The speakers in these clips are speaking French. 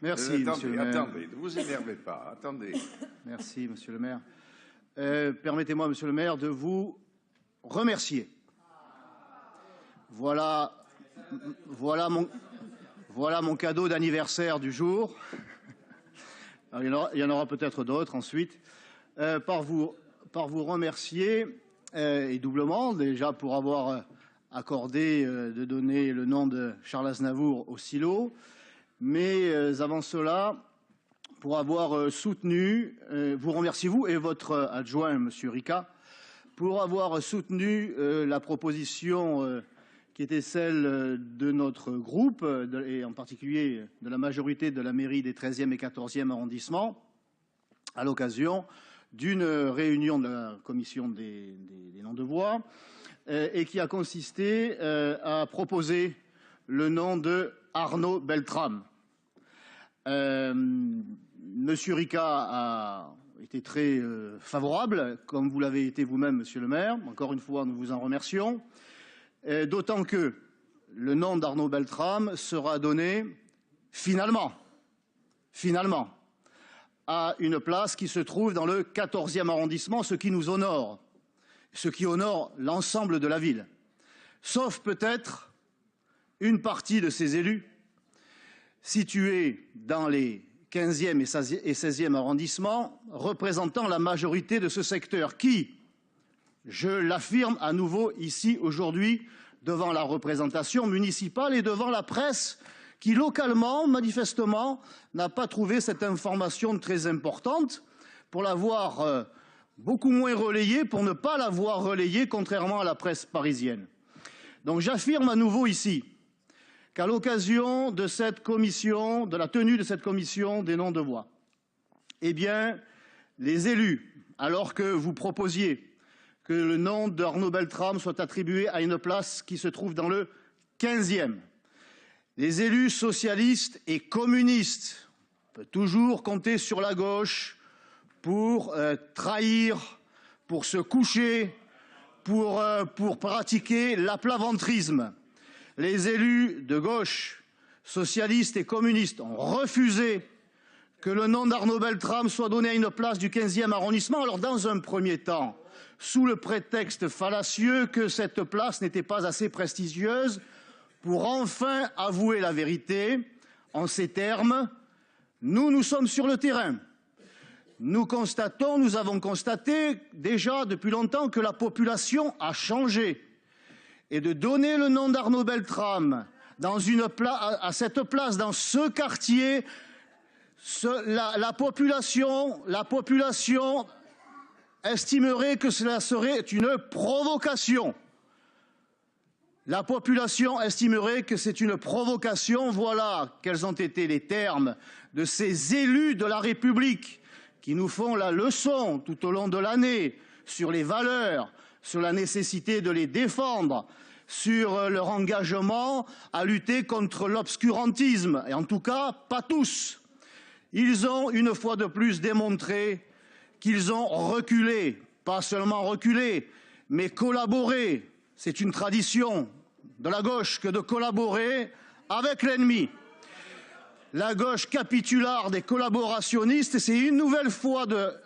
Merci, monsieur le maire. Attendez, ne vous énervez pas, attendez. Merci, monsieur le maire. Permettez-moi, monsieur le maire, de vous remercier. Voilà mon cadeau d'anniversaire du jour. Alors, il y en aura peut-être d'autres ensuite. Par vous remercier, et doublement, déjà pour avoir accordé de donner le nom de Charles Aznavour au silo, mais avant cela, pour avoir soutenu, vous remerciez vous et votre adjoint, monsieur Ricca, pour avoir soutenu la proposition qui était celle de notre groupe, et en particulier de la majorité de la mairie des 13e et 14e arrondissements, à l'occasion d'une réunion de la commission des noms de voix, et qui a consisté à proposer le nom de Arnaud Beltrame. Monsieur Ricca a été très favorable, comme vous l'avez été vous-même, monsieur le maire. Encore une fois, nous vous en remercions. D'autant que le nom d'Arnaud Beltrame sera donné finalement, à une place qui se trouve dans le 14e arrondissement, ce qui nous honore, ce qui honore l'ensemble de la ville, sauf peut-être une partie de ses élus situés dans les 15e et 16e arrondissements, représentant la majorité de ce secteur qui, je l'affirme à nouveau ici aujourd'hui, devant la représentation municipale et devant la presse, qui localement, manifestement, n'a pas trouvé cette information très importante, pour l'avoir beaucoup moins relayée, pour ne pas l'avoir relayée, contrairement à la presse parisienne. Donc j'affirme à nouveau ici qu'à l'occasion de cette commission, de la tenue de cette commission des noms de voix, eh bien, les élus, alors que vous proposiez que le nom d'Arnaud Beltrame soit attribué à une place qui se trouve dans le 15e, les élus socialistes et communistes peuvent toujours compter sur la gauche pour trahir, pour se coucher, pour pratiquer l'aplaventrisme. Les élus de gauche, socialistes et communistes, ont refusé que le nom d'Arnaud Beltrame soit donné à une place du 15e arrondissement. Alors, dans un premier temps, sous le prétexte fallacieux que cette place n'était pas assez prestigieuse, pour enfin avouer la vérité, en ces termes, nous sommes sur le terrain. Nous avons constaté déjà depuis longtemps que la population a changé. Et de donner le nom d'Arnaud Beltrame à cette place, dans ce quartier, la population estimerait que cela serait une provocation. La population estimerait que c'est une provocation. Voilà quels ont été les termes de ces élus de la République qui nous font la leçon tout au long de l'année sur les valeurs, sur la nécessité de les défendre, sur leur engagement à lutter contre l'obscurantisme, et en tout cas, pas tous. Ils ont une fois de plus démontré qu'ils ont reculé, pas seulement reculé, mais collaboré. C'est une tradition de la gauche que de collaborer avec l'ennemi. La gauche capitularde et collaborationiste, c'est une nouvelle fois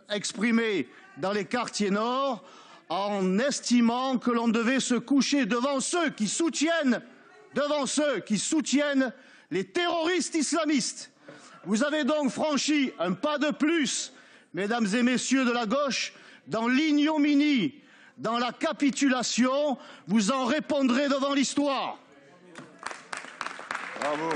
exprimé dans les quartiers nord, en estimant que l'on devait se coucher devant ceux qui soutiennent les terroristes islamistes. Vous avez donc franchi un pas de plus, mesdames et messieurs de la gauche, dans l'ignominie, dans la capitulation. Vous en répondrez devant l'histoire. Bravo.